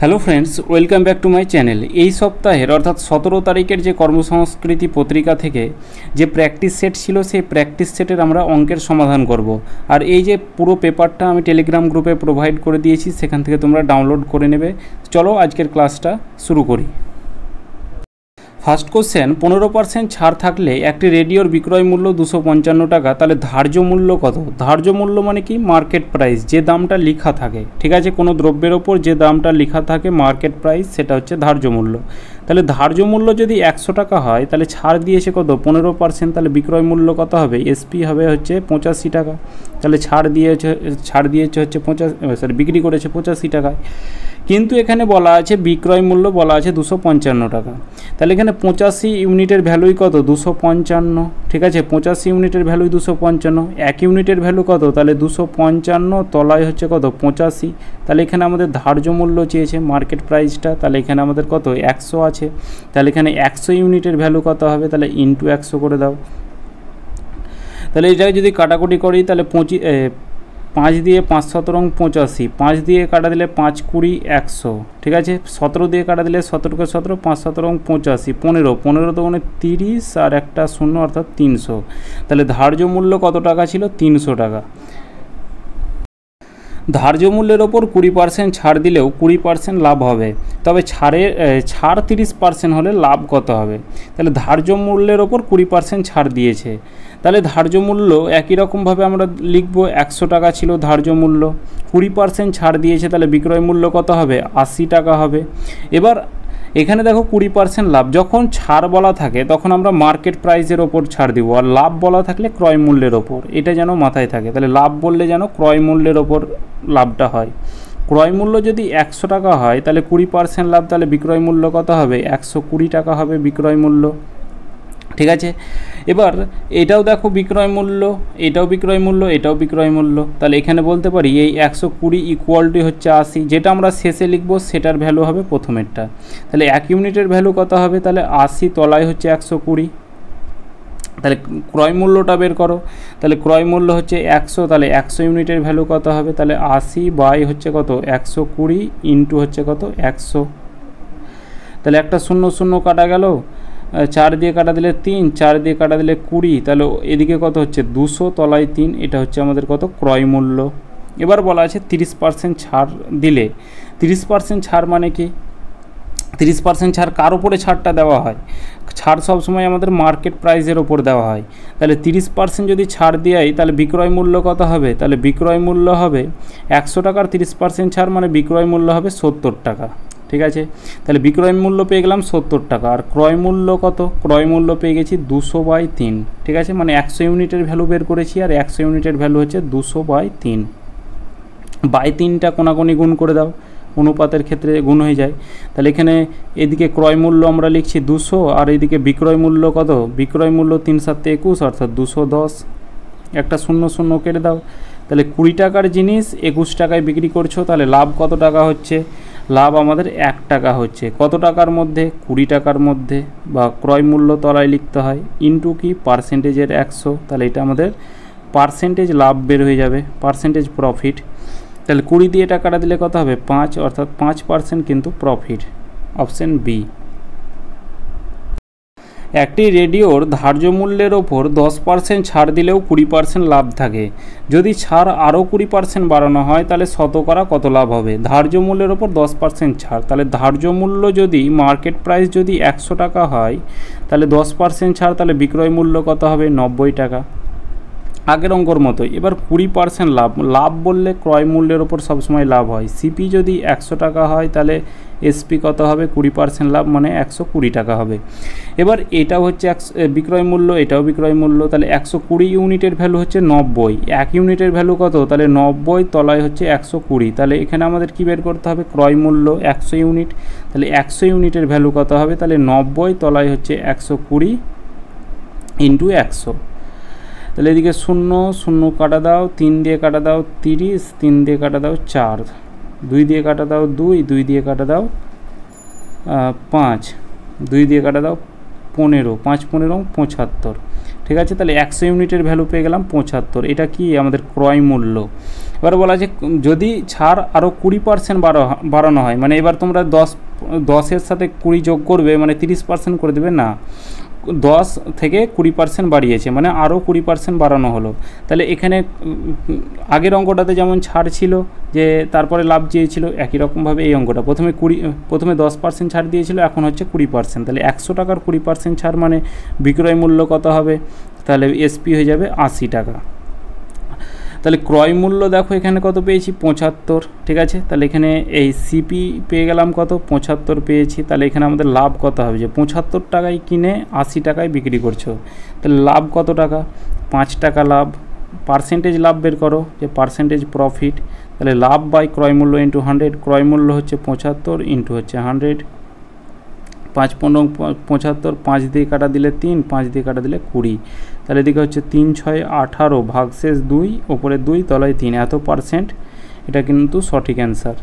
Hello friends, welcome back to my channel. এই সপ্তাহের অর্থাৎ 17 তারিখের যে কর্মসংস্কৃতি পত্রিকা থেকে যে প্র্যাকটিস সেট ছিল, সেই প্র্যাকটিস সেটের আমরা অঙ্কের সমাধান করব। আর এই যে পুরো পেপারটা আমি টেলিগ্রাম গ্রুপে প্রোভাইড করে দিয়েছি, সেখান থেকে তোমরা ডাউনলোড করে নেবে। চলো আজকের ক্লাসটা শুরু করি। ফার্স্ট কোশ্চেন, 15% ছাড় থাকলে একটি রেডিওর বিক্রয় মূল্য 255 টাকা, তাহলে ধার্য মূল্য কত? ধার্য মূল্য মানে কি? মার্কেট প্রাইস, যে দামটা লেখা থাকে, ঠিক আছে? কোনো দ্রব্যের ওপর যে দামটা লেখা থাকে মার্কেট প্রাইস, সেটা হচ্ছে ধার্য মূল্য। তাহলে ধার্য মূল্য যদি 100 টাকা হয়, তাহলে ছাড় দিয়েছে কত? 15%, তাহলে বিক্রয় মূল্য কত হবে? এসপি হবে হচ্ছে 85 টাকা। তাহলে ছাড় দিয়েছে হচ্ছে 85, বিক্রি করেছে 85 টাকায়। কিন্তু এখানে বলা আছে বিক্রয় মূল্য বলা আছে 255 টাকা। তাহলে এখানে 85 ইউনিটের ভ্যালুই কত? 255, ঠিক আছে? 85 ইউনিটের ভ্যালুই 255। 1 ইউনিটের ভ্যালু কত? তাহলে 255 তলায় হচ্ছে কত? 85। তাহলে এখানে আমাদের ধার্য মূল্য চেয়েছে, মার্কেট প্রাইসটা। তাহলে এখানে আমাদের কত? 100 আছে। তাহলে এখানে 100 ইউনিটের ভ্যালু কত হবে? তাহলে ইন্টু 100 করে দাও। তাহলে এটাকে যদি কাটাকুটি করি, তাহলে 5 দিয়ে 5 17 85, 5 দিয়ে কাটা দিলে 5 20 100, ঠিক আছে? 17 দিয়ে কাটা দিলে 17কে 17, 5 17 85, 15 তো মানে 30 আর একটা 0 অর্থাৎ 300। তাহলে ধার্য মূল্য কত টাকা ছিল? 300 টাকা। ধার্য মূল্যের ওপর 20% ছাড় দিলেও 20% লাভ হবে, তবে ছাড় 30% হলে লাভ কত হবে? তাহলে ধার্য মূল্যের ওপর 20% ছাড় দিয়েছে, তাহলে ধার্য মূল্য একই রকমভাবে আমরা লিখব। 100 টাকা ছিল ধার্য মূল্য, 20% ছাড় দিয়েছে, তাহলে বিক্রয় মূল্য কত হবে? 80 টাকা হবে। এবার এখানে দেখো 20% লাভ, যখন ছাড় বলা থাকে তখন আমরা মার্কেট প্রাইসের ওপর ছাড় দিব, আর লাভ বলা থাকলে ক্রয় মূল্যের ওপর, এটা যেন মাথায় থাকে। তাহলে লাভ বললে যেন ক্রয় মূল্যের ওপর লাভটা হয়। ক্রয় মূল্য যদি 100 টাকা হয়, তাহলে 20% লাভ, তাহলে বিক্রয় মূল্য কত হবে? 120 টাকা হবে বিক্রয় মূল্য, ঠিক আছে? এবার এটাও দেখো বিক্রয় মূল্য, এটাও বিক্রয় মূল্য, এটাও বিক্রয় মূল্য। তাহলে এখানে বলতে পারি এই 120 ইকুয়ালটি হচ্ছে 80, যেটা আমরা শেষে লিখব সেটার ভ্যালু হবে প্রথমেরটা। তাহলে 1 ইউনিটের ভ্যালু কত হবে? তাহলে 80 তলায় হচ্ছে 120। তাহলে ক্রয় মূল্যটা বের করো। তাহলে ক্রয় মূল্য হচ্ছে 100, তাহলে 100 ইউনিটের ভ্যালু কত হবে? তাহলে 80 বাই হচ্ছে কত? 120 ইন্টু হচ্ছে কত? 100। তাহলে একটা 0 0 কাটা গেল, 4 দিয়ে কাটা দিলে 3, 4 দিয়ে কাটা দিলে 20, তাহলে এদিকে কত হচ্ছে? 200 তলায় 3, এটা হচ্ছে আমাদের কত? ক্রয় মূল্য। এবার বলা আছে 30% ছাড় দিলে। 30% ছাড় মানে কি? 30% ছাড় কার ওপরে ছাড়টা দেওয়া হয়? ছাড় সবসময় আমাদের মার্কেট প্রাইসের ওপর দেওয়া হয়। তাহলে 30% যদি ছাড় দেয়, তাহলে বিক্রয় মূল্য কত হবে? তাহলে বিক্রয় মূল্য হবে 100 টাকার 30% ছাড় মানে বিক্রয় মূল্য হবে 70 টাকা, ঠিক আছে? তাহলে বিক্রয় মূল্য পেয়ে গেলাম 70 টাকা। আর ক্রয় মূল্য কত? ক্রয় মূল্য পেয়ে গেছি 200/3, ঠিক আছে? মানে 100 ইউনিটের ভ্যালু বের করেছি, আর 100 ইউনিটের ভ্যালু হচ্ছে 200/3। বাই 3টা কোনাকুনি গুণ করে দাও, অনুপাতের ক্ষেত্রে গুণ হয়ে যায়। তাহলে এখানে এদিকে ক্রয় মূল্য আমরা লিখছি 200, আর এদিকে বিক্রয় মূল্য কত? বিক্রয় মূল্য 3 7 21 অর্থাৎ 210। একটা 0 0 কেটে দাও। তাহলে 20 টাকার জিনিস 21 টাকায় বিক্রি করছো, তাহলে লাভ কত টাকা হচ্ছে? লাভ আমাদের 1 টাকা হচ্ছে। কত টাকার মধ্যে? 20 টাকার মধ্যে, বা ক্রয় মূল্য তলায় লিখতে হয়, ইন্টু কি? পার্সেন্টেজের 100। তাহলে এটা আমাদের পার্সেন্টেজ লাভ বের হয়ে যাবে, পার্সেন্টেজ প্রফিট। তাহলে 20 দিয়ে টাকাটা দিলে কত হবে? 5, অর্থাৎ 5% কিন্তু প্রফিট, অপশন বি। একটি রেডিওর ধার্য মূল্যের ওপর 10% ছাড় দিলেও 20% লাভ থাকে। যদি ছাড় আরও 20% বাড়ানো হয়, তাহলে শতকরা কত লাভ হবে? ধার্য মূল্যের ওপর 10% ছাড়, তাহলে ধার্য মূল্য যদি মার্কেট প্রাইস যদি 100 টাকা হয়, তাহলে 10% ছাড়, তাহলে বিক্রয় মূল্য কত হবে? 90 টাকা, আগের অঙ্কর মতোই। এবার 20% লাভ, লাভ বললে ক্রয় মূল্যের ওপর সবসময় লাভ হয়। সিপি যদি 100 টাকা হয়, তাহলে এসপি কত হবে? 20% লাভ মানে 120 টাকা হবে। এবার এটাও হচ্ছে বিক্রয় মূল্য, এটাও বিক্রয় মূল্য। তাহলে 120 ইউনিটের ভ্যালু হচ্ছে 90, 1 ইউনিটের ভ্যালু কত? তাহলে 90 তলায় হচ্ছে 120। তাহলে এখানে আমাদের কী বের করতে হবে? ক্রয় মূল্য 100 ইউনিট। তাহলে 100 ইউনিটের ভ্যালু কত হবে? তাহলে 90 তলায় হচ্ছে 120 ইন্টু 100। তাহলে এদিকে 0 0 কাটা দাও, 3 দিয়ে কাটা দাও 30, 3 দিয়ে কাটা দাও 4, 2 দিয়ে কাটা দাও 2, 2 দিয়ে কাটা দাও 5, 2 দিয়ে কাটা দাও 15, 5 15 75, ঠিক আছে? তাহলে 100 ইউনিটের ভ্যালু পেয়ে গেলাম 75। এটা কি? আমাদের ক্রয় মূল্য। এবার বলা আছে যদি ছাড় আরও 20% বাড়ানো হয়, মানে এবার তোমরা 10-10-এর সাথে 20 যোগ করবে, মানে 30% করে দেবে না, 10 থেকে 20% বাড়িয়েছে, মানে আরও 20% বাড়ানো হলো। তাহলে এখানে আগের অঙ্কটাতে যেমন ছাড় ছিল যে তারপরে লাভ চেয়েছিল, একই রকমভাবে এই অঙ্কটা প্রথমে 10% ছাড় দিয়েছিল, এখন হচ্ছে 20%। তাহলে 100 টাকার 20% ছাড় মানে বিক্রয় মূল্য কত হবে? তাহলে এসপি হয়ে যাবে 80 টাকা। তাহলে ক্রয় মূল্য দেখো এখানে কত পেয়েছি? 75, ঠিক আছে। তাহলে এখানে এই সিপি পেয়ে গেলাম কত? 75 পেয়েছি। তাহলে এখানে আমাদের লাভ কত হবে? যে 75 টাকায় কিনে 80 টাকায় বিক্রি করছো, তাহলে লাভ কত টাকা? 5 টাকা লাভ। পার্সেন্টেজ লাভ বের করো, যে পার্সেন্টেজ প্রফিট। তাহলে লাভ বাই ক্রয় মূল্য ইন্টু 100, ক্রয় মূল্য হচ্ছে 75 ইন্টু হচ্ছে 100, 5×15 = 75, 5 দিয়ে কাটা দিলে 3, 5 দিয়ে কাটা দিলে 20। তাহলে এদিকে হচ্ছে 3×6 = 18, ভাগশেষ 2, ওপরে 2 তলায় 3, এত %। এটা কিন্তু সঠিক অ্যান্সার।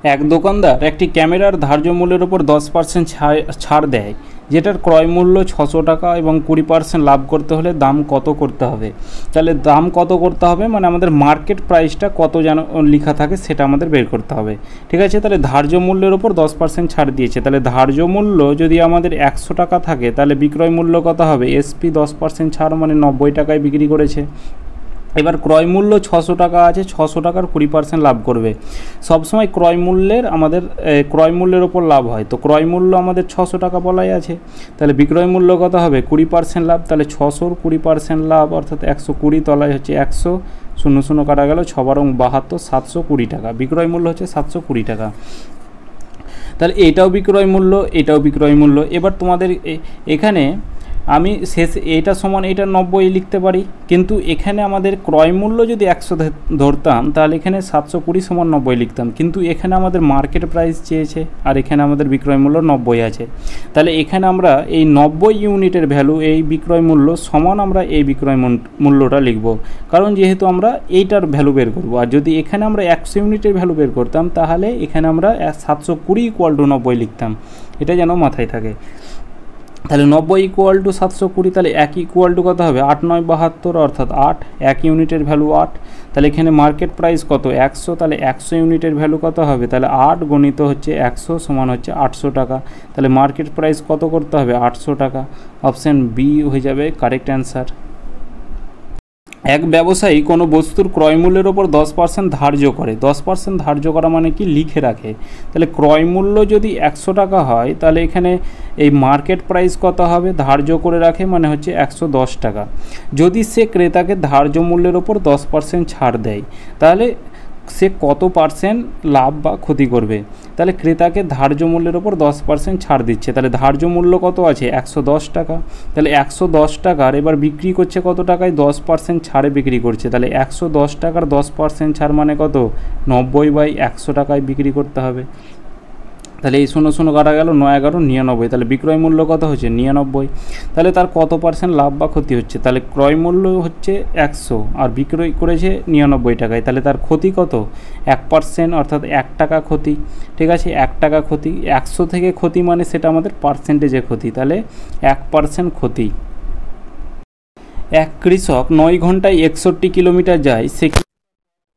এক দোকানদার একটি ক্যামেরার ধার্য মূল্যের উপর 10% ছাড় দেয়, যেটার ক্রয় মূল্য 600 টাকা এবং 20% লাভ করতে হলে দাম কত করতে হবে? তাহলে দাম কত করতে হবে মানে আমাদের মার্কেট প্রাইসটা কত যেন লেখা থাকে সেটা আমাদের বের করতে হবে, ঠিক আছে। তাহলে ধার্য মূল্যের উপর 10% ছাড় দিয়েছে, তাহলে ধার্য মূল্য যদি আমাদের 100 টাকা থাকে, তাহলে বিক্রয় মূল্য কত হবে? এসপি 10% ছাড় মানে 90 টাকায় বিক্রি করেছে। এবার ক্রয় মূল্য 600 টাকা আছে, 600 টাকার 20% লাভ করবে। সবসময় ক্রয় মূল্যের ওপর লাভ হয়, তো ক্রয় মূল্য আমাদের 600 টাকা বলাই আছে। তাহলে বিক্রয় মূল্য কত হবে? 20% লাভ। তাহলে 600-র 20% লাভ অর্থাৎ 120, তলায় হচ্ছে 100, 0 কাটা গেল, 6×72, 720 টাকা। বিক্রয় মূল্য হচ্ছে 720 টাকা। তাহলে এটাও বিক্রয় মূল্য, এটাও বিক্রয় মূল্য। এবার তোমাদের এখানে আমি এইটা সমান এইটা 90 লিখতে পারি, কিন্তু এখানে আমাদের ক্রয় মূল্য যদি 100 ধরতাম, তাহলে এখানে 720 = 90 লিখতাম, কিন্তু এখানে আমাদের মার্কেট প্রাইস চেয়েছে আর এখানে আমাদের বিক্রয় মূল্য 90 আছে। তাহলে এখানে আমরা এই 90 ইউনিটের ভ্যালু, এই বিক্রয় মূল্য সমান আমরা এই বিক্রয় মূল্যটা লিখব, কারণ যেহেতু আমরা এইটার ভ্যালু বের করব। আর যদি এখানে আমরা 100 ইউনিটের ভ্যালু বের করতাম, তাহলে এখানে আমরা 720 = 90 লিখতাম, এটা যেন মাথায় থাকে। তাহলে 90 = 720, তাহলে 1 = কত হবে? 8×9 = 72, অর্থাৎ 8, 1 ইউনিটের ভ্যালু 8। তাহলে এখানে মার্কেট প্রাইস কত? 100, তাহলে 100 ইউনিটের ভ্যালু কত হবে? তাহলে 8 × হচ্ছে 100 সমান হচ্ছে 800 টাকা। তাহলে মার্কেট প্রাইস কত করতে হবে? 800 টাকা। অপশান বি হয়ে যাবে কারেক্ট অ্যান্সার। এক ব্যবসায়ী কোনো বস্তুর ক্রয় মূল্যের ওপর 10% ধার্য করে। 10% ধার্য করা মানে কি? লিখে রাখে। তাহলে ক্রয় মূল্য যদি 100 টাকা হয়, তাহলে এখানে এই মার্কেট প্রাইস কত হবে? ধার্য করে রাখে মানে হচ্ছে 110 টাকা। যদি সে ক্রেতাকে ধার্য মূল্যের ওপর 10% ছাড় দেয়, তাহলে সে কত পার্সেন্ট লাভ বা ক্ষতি করবে? তাহলে ক্রেতাকে ধার্য মূল্যের ওপর 10% ছাড় দিচ্ছে, তাহলে ধার্য মূল্য কত আছে? 110 টাকা। তাহলে 110 টাকার এবার বিক্রি করছে কত টাকায়? 10% ছাড়ে বিক্রি করছে। তাহলে 110 টাকার 10% ছাড় মানে কত? 90/100 টাকায় বিক্রি করতে হবে। তাহলে এই 0 কাটা গেল, 9×11 = 99। তাহলে বিক্রয় মূল্য কত হচ্ছে? 99। তাহলে তার কত পার্সেন্ট লাভ বা ক্ষতি হচ্ছে? তাহলে ক্রয় মূল্য হচ্ছে 100 আর বিক্রয় করেছে 99 টাকায়, তাহলে তার ক্ষতি কত? 1%, অর্থাৎ 1 টাকা ক্ষতি, ঠিক আছে। 1 টাকা ক্ষতি, 100 থেকে ক্ষতি মানে সেটা আমাদের পার্সেন্টেজে ক্ষতি, তাহলে 1% ক্ষতি। এক কৃষক 9 ঘন্টায় 61 কিলোমিটার যায়, সে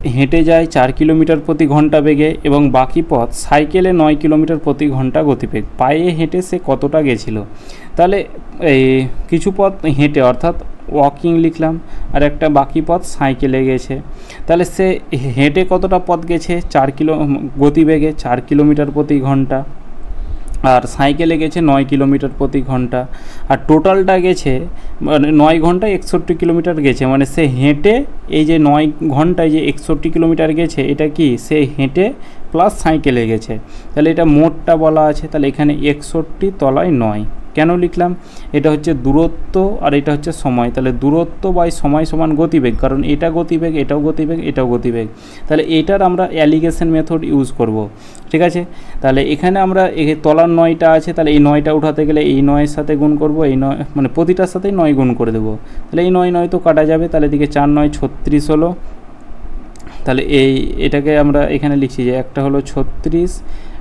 হেঁটে যায় 4 কিলোমিটার প্রতি ঘন্টা বেগে এবং বাকি পথ সাইকেলে 9 কিলোমিটার প্রতি ঘন্টা গতিবেগ। পায়ে হেঁটে সে কতটা গেছিল? তাহলে এই কিছু পথ হেঁটে অর্থাৎ ওয়াকিং লিখলাম, আর একটা বাকি পথ সাইকেলে গেছে। তাহলে সে হেঁটে কতটা পথ গেছে? 4 গতিবেগে 4 কিলোমিটার প্রতি ঘন্টা, আর সাইকেলে গেছে 9 কিলোমিটার প্রতি ঘন্টা, আর টোটালটা গেছে 9 ঘন্টায় 61 কিলোমিটার গেছে, মানে সে হেঁটে এই যে 9 ঘন্টায় যে 61 কিলোমিটার গেছে, এটা কি? সে হেঁটে প্লাস সাইকেলে গেছে, তাহলে এটা মোটটা বলা আছে। তাহলে এখানে 61 তলায় 9 কেন লিখলাম? এটা হচ্ছে দূরত্ব আর এটা হচ্ছে সময়, তাহলে দূরত্ব বাই সময় সমান গতিবেগ, কারণ এটা গতিবেগ, এটাও গতিবেগ, এটাও গতিবেগ। তাহলে এটার আমরা অ্যালিগেশন মেথড ইউজ করব, ঠিক আছে। তাহলে এখানে আমরা তলার 9টা আছে, তাহলে এই 9টা উঠাতে গেলে এই 9-এর সাথে গুণ করব, এই 9 মানে প্রতিটার সাথেই 9 গুণ করে দেবো, তাহলে এই 9 তো কাটা যাবে। তাহলে এদিকে 4 9 36 হলো। তাহলে এটাকে আমরা এখানে লিখছি যে একটা হলো 36,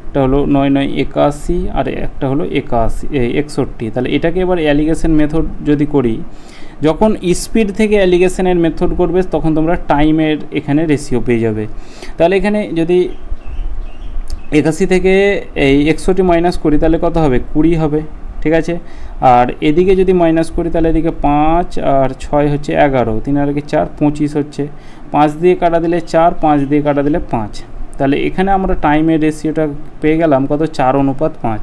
একটা হলো 9 9 81 আর একটা হলো 61। তাহলে এটাকে এবার অ্যালিগেশন মেথড যদি করি, যখন স্পিড থেকে অ্যালিগেশনের মেথড করবে তখন তোমরা টাইমের এখানে রেশিও পেয়ে যাবে। তাহলে এখানে যদি 81 থেকে এই 100টি মাইনাস করি তাহলে কত হবে, 20 হবে, ঠিক আছে। আর এদিকে যদি মাইনাস করি তাহলে এদিকে 5 আর 6 হচ্ছে 11, 3 আর 4 25 হচ্ছে, 5 দিয়ে কাটা দিলে 4, 5 দিয়ে কাটা দিলে 5। তাহলে এখানে আমরা টাইমের রেশিওটা পেয়ে গেলাম কত, 4:5।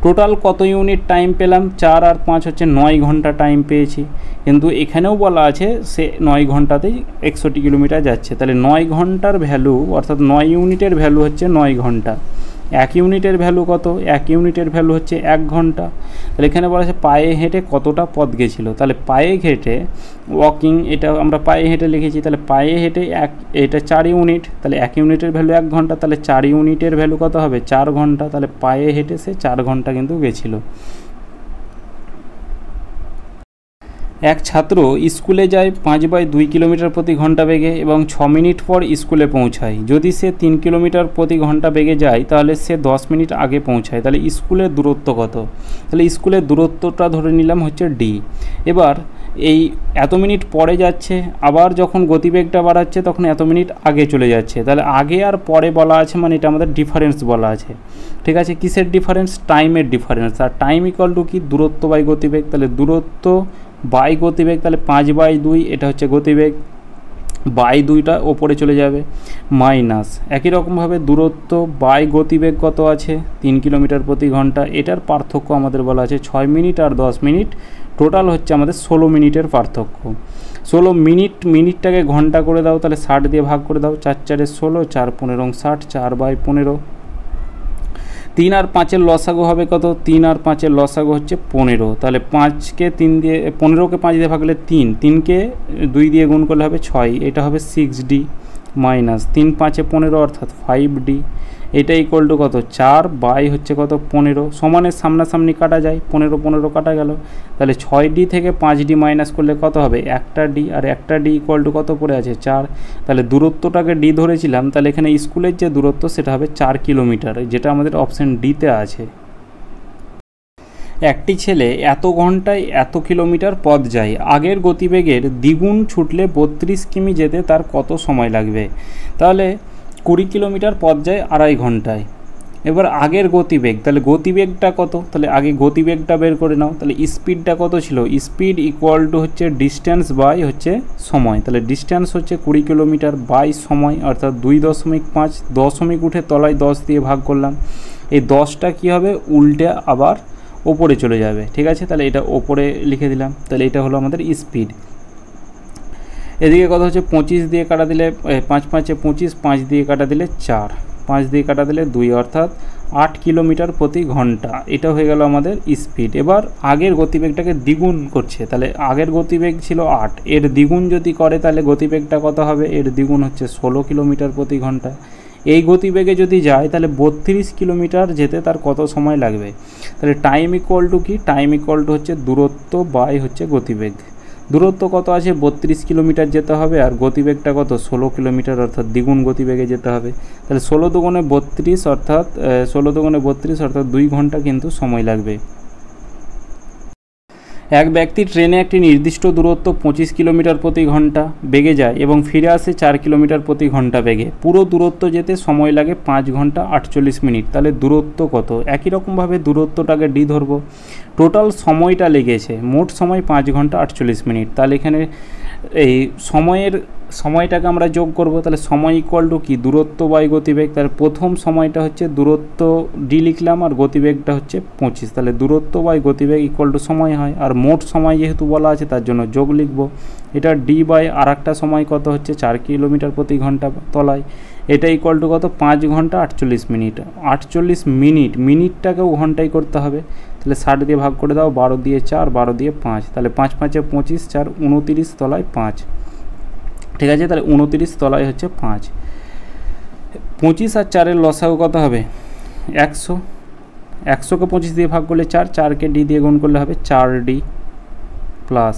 টোটাল কত ইউনিট টাইম পেলাম, 4 আর 5 হচ্ছে 9 ঘন্টা টাইম পেয়েছি। কিন্তু এখানেও বলা আছে সে 9 ঘন্টাতেই 100টি কিলোমিটার যাচ্ছে। তাহলে 9 ঘন্টার ভ্যালু অর্থাৎ 9 ইউনিটের ভ্যালু হচ্ছে 9 ঘন্টা। 1 ইউনিটের ভ্যালু কত, 1 ইউনিটের ভ্যালু হচ্ছে 1 ঘন্টা। তাহলে এখানে বলা আছে পায়ে হেঁটে কতটা পথ গেছিলো। তাহলে পায়ে হেঁটে ওয়াকিং, এটা আমরা পায়ে হেঁটে লিখেছি, তাহলে পায়ে হেঁটে এটা 4 ইউনিট, তাহলে 1 ইউনিটের ভ্যালু 1 ঘন্টা, তাহলে 4 ইউনিটের ভ্যালু কত হবে, 4 ঘন্টা। তাহলে পায়ে হেঁটে সে 4 ঘন্টা কিন্তু গেছিলো। এক ছাত্র স্কুলে যায় 5/2 কিলোমিটার প্রতি ঘন্টা বেগে এবং 6 মিনিট পর স্কুলে পৌঁছায়। যদি সে 3 কিলোমিটার প্রতি ঘন্টা বেগে যায় তাহলে সে 10 মিনিট আগে পৌঁছায়। তাহলে স্কুলের দূরত্ব কত, তাহলে স্কুলের দূরত্বটা ধরে নিলাম হচ্ছে ডি। এবার এই এত মিনিট পরে যাচ্ছে, আবার যখন গতিবেগটা বাড়াচ্ছে তখন এত মিনিট আগে চলে যাচ্ছে। তাহলে আগে আর পরে বলা আছে মানে এটা আমাদের ডিফারেন্স বলা আছে, ঠিক আছে। কিসের ডিফারেন্স, টাইমের ডিফারেন্স। আর টাইম ইকুয়াল টু কি, দূরত্ব বাই গতিবেগ। তাহলে দূরত্ব বাই গতিবেগ, তাহলে 5/2 এটা হচ্ছে গতিবেগ, বাই 2টা ওপরে চলে যাবে, মাইনাস একই রকমভাবে দূরত্ব বাই গতিবেগ কত আছে, 3 কিলোমিটার প্রতি ঘন্টা। এটার পার্থক্য আমাদের বলা আছে 6 মিনিট আর 10 মিনিট, টোটাল হচ্ছে আমাদের 16 মিনিটের পার্থক্য। 16 মিনিট, মিনিটটাকে ঘন্টা করে দাও, তাহলে 60 দিয়ে ভাগ করে দাও, 4 4 16, 4 15 60, 4/15। 3 আর 5-এর লসাগু হবে কত, 3 আর 5-এর লসাগু হচ্ছে 15। তাহলে 5কে 3 দিয়ে, 15কে 5 দিয়ে ভাগলে 3, 3কে 2 দিয়ে গুণ করলে হবে 6, এটা হবে 6D মাইনাস 3 5 15 অর্থাৎ 5D। এটা ইকুয়াল টু কত, 4 বাই হচ্ছে কত 15, সমানের সামনাসামনি কাটা যায়, 15 15 কাটা গেল। তাহলে 6D থেকে 5D মাইনাস করলে কত হবে, একটা ডি, আর একটা ডি ইকুয়াল টু কত পড়ে আছে, 4। তাহলে দূরত্বটাকে ডি ধরেছিলাম, তাহলে এখানে স্কুলের যে দূরত্ব সেটা হবে 4 কিলোমিটার, যেটা আমাদের অপশান ডিতে আছে। একটি ছেলে এত ঘন্টায় এত কিলোমিটার পথ যায়, আগের গতিবেগের দ্বিগুণ ছুটলে 32 কিমি যেতে তার কত সময় লাগবে। তাহলে 20 কিলোমিটার পথ যায় 2.5 ঘন্টায়। এবার আগের গতিবেগ, তাহলে গতিবেগটা কত, তাহলে আগে গতিবেগটা বের করে নাও। তাহলে স্পিডটা কত ছিল, স্পিড ইকুয়াল টু হচ্ছে ডিস্ট্যান্স বাই হচ্ছে সময়। তাহলে ডিস্ট্যান্স হচ্ছে 20 কিলোমিটার বাই সময় অর্থাৎ 2.5, দশমিক উঠে তলায় 10 দিয়ে ভাগ করলাম। এই 10টা কী হবে, উল্টে আবার ওপরে চলে যাবে, ঠিক আছে। তাহলে এটা ওপরে লিখে দিলাম, তাহলে এটা হলো আমাদের স্পিড। এদিকে কথা হচ্ছে 25 দিয়ে কাটা দিলে 5 5 25, 5 দিয়ে কাটা দিলে 4, 5 দিয়ে কাটা দিলে 2 অর্থাৎ 8 কিলোমিটার প্রতি ঘন্টা। এটা হয়ে গেল আমাদের স্পিড। এবার আগের গতিবেগটাকে দ্বিগুণ করছে, তাহলে আগের গতিবেগ ছিল 8, এর দ্বিগুণ যদি করে তাহলে গতিবেগটা কত হবে, এর দ্বিগুণ হচ্ছে 16 কিলোমিটার প্রতি ঘন্টা। এই গতিবেগে যদি যায় তাহলে 32 কিলোমিটার যেতে তার কত সময় লাগবে। তাহলে টাইম ইকুয়াল টু কি, টাইম ইকুয়াল টু হচ্ছে দূরত্ব বাই হচ্ছে গতিবেগ। দূরত্ব কত আছে, 32 কিলোমিটার যেতে হবে, আর গতিবেগটা কত 16 কিলোমিটার অর্থাৎ দ্বিগুণ গতিবেগে যেতে হবে। তাহলে 16 দুগুণে 32 অর্থাৎ 2 ঘন্টা কিন্তু সময় লাগবে। এক ব্যক্তি ট্রেনে একটি নির্দিষ্ট দূরত্ব 25 কিলোমিটার প্রতি ঘন্টা বেগে যায় এবং ফিরে আসে 4 কিলোমিটার প্রতি ঘন্টা বেগে। পুরো দূরত্ব যেতে সময় লাগে 5 ঘন্টা 48 মিনিট। তাহলে দূরত্ব কত, একই রকমভাবে দূরত্বটাকে ডি ধরবো। টোটাল সময়টা লেগেছে, মোট সময় 5 ঘন্টা 48 মিনিট। তাহলে এখানে এই সময়টাকে আমরা যোগ করব। তাহলে সময় ইকুয়াল টু কি, দূরত্ব বাই গতিবেগ। তাহলে প্রথম সময়টা হচ্ছে দূরত্ব ডি লিখলাম আর গতিবেগটা হচ্ছে 25। তাহলে দূরত্ব বাই গতিবেগ ইকুয়াল টু সময় হয়, আর মোট সময় যেহেতু বলা আছে তার জন্য যোগ লিখব। এটা ডি বাই আর একটা সময় কত হচ্ছে 4 কিলোমিটার প্রতি ঘন্টা তলায়, এটা ইকুয়াল টু কত 5 ঘন্টা 48 মিনিট। 48 মিনিট, মিনিটটাকেও ঘন্টায় করতে হবে। তাহলে 60 দিয়ে ভাগ করে দাও, 12 দিয়ে 4, 12 দিয়ে 5, তাহলে 5 5 25, 4 29 তলায় 5, ঠিক আছে। তাহলে 29 তলায় হচ্ছে 5। 25 আর 4-এর লসাগু কত হবে, 100। 100কে 25 দিয়ে ভাগ করলে 4, 4কে ডি দিয়ে গুণ করলে হবে 4D প্লাস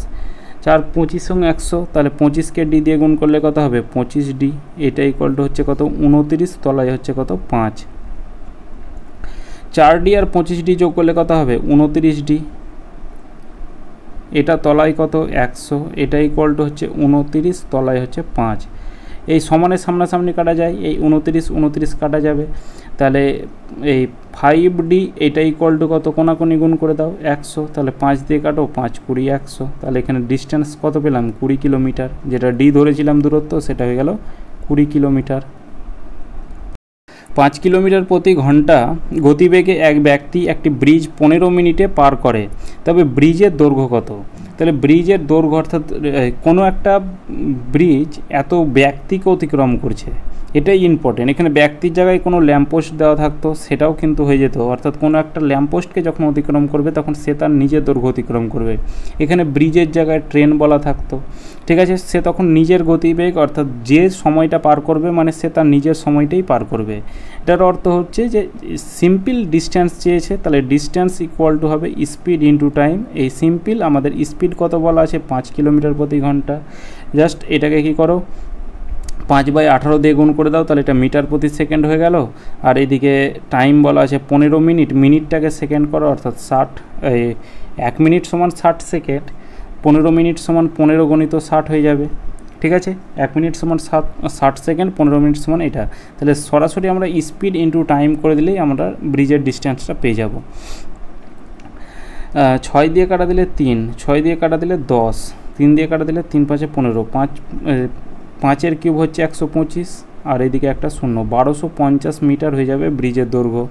4 25 সঙ্গে 100, তাহলে 25কে ডি দিয়ে গুণ করলে কত হবে 25D। এটা ইকুয়াল টু হচ্ছে কত 29 তলায় হচ্ছে কত 5। 4D আর 25D যোগ করলে কত হবে 29D। এটা তলায় কত 100, এটা ইকুয়াল টু হচ্ছে 29, তলায় হচ্ছে 5। এই সমানের সামনাসামনি কাটা যায়, এই 29 কাটা যাবে, তাহলে এই 5D এটা ইকুয়াল টু কত, কোনাকুনি গুণ করে দাও 100, তাহলে 5 দিয়ে কাটো, 5 20 100, তাহলে এখানে ডিস্টেন্স কত পেলাম 20 কিলোমিটার, যেটা ডি ধরেছিলাম দূরত্ব সেটা হয়ে গেল 20 কিলোমিটার। 5 কিলোমিটার প্রতি ঘন্টা গতিবেগে এক ব্যক্তি একটি ব্রিজ 15 মিনিটে পার করে, তবে ব্রিজের দৈর্ঘ্য কত? তাহলে ব্রিজের দৈর্ঘ্য অর্থাৎ কোনো একটা ব্রিজ এত ব্যক্তিকে অতিক্রম করছে, এটাই ইম্পর্টেন্ট। এখানে ব্যক্তির জায়গায় কোনো ল্যাম্পপোস্ট দেওয়া থাকতো সেটাও কিন্তু হয়ে যেত, অর্থাৎ কোনো একটা ল্যাম্পপোস্টকে যখন অতিক্রম করবে তখন সে তার নিজের দৈর্ঘ্য অতিক্রম করবে। এখানে ব্রিজের জায়গায় ট্রেন বলা থাকতো, ঠিক আছে, সে তখন নিজের গতিবেগ অর্থাৎ যে সময়টা পার করবে মানে সে তার নিজের সময়টাই পার করবে। এটার অর্থ হচ্ছে যে সিম্পল ডিস্ট্যান্স চেয়েছে, তাহলে ডিস্ট্যান্স ইকুয়াল টু হবে স্পিড ইন্টু টাইম। এই সিম্পল আমাদের স্পিড কত বলা আছে 5 কিলোমিটার প্রতি ঘন্টা, জাস্ট এটাকে কি করো 5/18 দিয়ে গুণ করে দাও, তাহলে এটা মিটার প্রতি সেকেন্ড হয়ে গেল। আর এদিকে টাইম বলা আছে 15 মিনিট, মিনিটটাকে সেকেন্ড করো অর্থাৎ 1 মিনিট সমান 60 সেকেন্ড, 15 মিনিট সমান 15 গণিত 60 হয়ে যাবে, ঠিক আছে। 1 মিনিট সমান 60 সেকেন্ড, 15 মিনিট সমান এটা, তাহলে সরাসরি আমরা স্পিড ইন্টু টাইম করে দিলেই আমরা ব্রিজের ডিস্টেন্সটা পেয়ে যাব। 6 দিয়ে কাটা দিলে 3, 6 দিয়ে কাটা দিলে 10, 3 দিয়ে কাটা দিলে 3 5 15, 5-এর কিউব হচ্ছে 125, আর এদিকে একটা 0, 1250 মিটার হয়ে যাবে ব্রিজের দৈর্ঘ্য।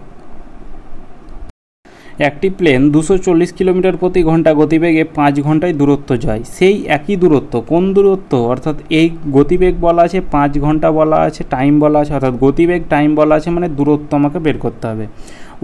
একটি প্লেন 240 কিলোমিটার প্রতি ঘন্টা গতিবেগে 5 ঘন্টায় দূরত্ব যায়, সেই একই দূরত্ব কোন দূরত্ব, অর্থাৎ এই গতিবেগ বলা আছে 5 ঘন্টা বলা আছে, টাইম বলা আছে, অর্থাৎ গতিবেগ টাইম বলা আছে মানে দূরত্ব আমাকে বের করতে হবে।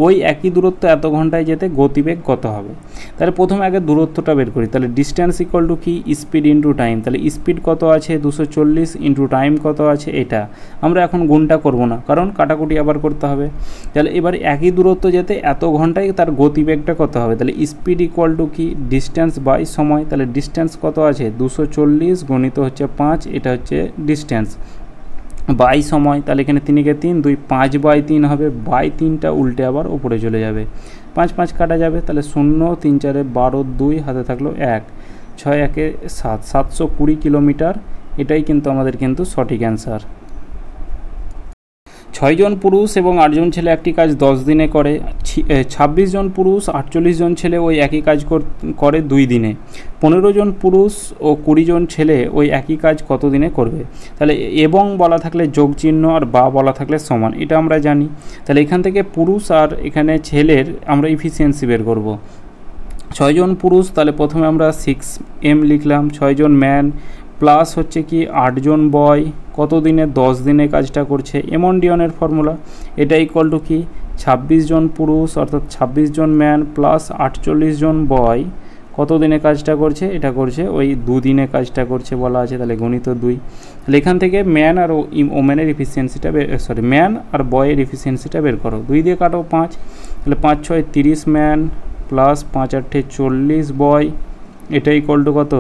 ওই একই দূরত্ব এত ঘন্টায় যেতে গতিবেগ কত হবে? তাহলে প্রথমে আগে দূরত্বটা বের করি, তাহলে ডিস্টেন্স ইকুয়াল টু কি স্পিড ইন্টু টাইম, তাহলে স্পিড কত আছে 240 ইন্টু টাইম কত আছে এটা, আমরা এখন গুণটা করব না কারণ কাটাকুটি আবার করতে হবে। তাহলে এবার একই দূরত্ব যেতে এত ঘন্টায় তার গতিবেগটা কত হবে, তাহলে স্পিড ইকুয়াল টু কি ডিস্টেন্স বাই সময়, তাহলে ডিস্টেন্স কত আছে 240 গণিত হচ্ছে 5, এটা হচ্ছে ডিস্টেন্স বাই সময়, তাহলে এখানে 3 3 2 5/3 হবে, বাই 3টা উল্টে আবার উপরে চলে যাবে, 5 5 কাটা যাবে, তাহলে 0 3 4 12 2 হাতে থাকলো 1, 6 1 7, 720 কিলোমিটার, এটাই কিন্তু আমাদের কিন্তু সঠিক অ্যান্সার। 6 জন পুরুষ এবং 8 জন ছেলে একটি কাজ 10 দিনে করে, 26 জন পুরুষ 48 জন ছেলে ওই একই কাজ করে 2 দিনে, 15 জন পুরুষ ও 20 জন ছেলে ওই একই কাজ কত দিনে করবে? তাহলে এবং বলা থাকলে যোগ চিহ্ন আর বা বলা থাকলে সমান, এটা আমরা জানি। তাহলে এখান থেকে পুরুষ আর এখানে ছেলের আমরা এফিসিয়েন্সি বের করব। 6 জন পুরুষ, তাহলে প্রথমে আমরা 6m লিখলাম, 6 জন ম্যান প্লাস হচ্ছে কি 8 জন বয় কত দিনে 10 দিনে কাজটা করছে, এমনডিয়নের ফর্মুলা, এটা ইকুয়াল টু কি 26 জন পুরুষ অর্থাৎ 26 জন ম্যান প্লাস 48 জন বয় কত দিনে কাজটা করছে, এটা করছে ওই 2 দিনে কাজটা করছে বলা আছে, তাহলে গণিত 2। তাহলে এখান থেকে ম্যান আর ওমেনের এফিসিয়েন্সিটা ম্যান আর বয়ের এফিসিয়েন্সিটা বের করো, 2 দিয়ে কাটো 5, তাহলে 5 6 30 ম্যান প্লাস 5 8 40 বয়, এটা ইকুয়াল টু কত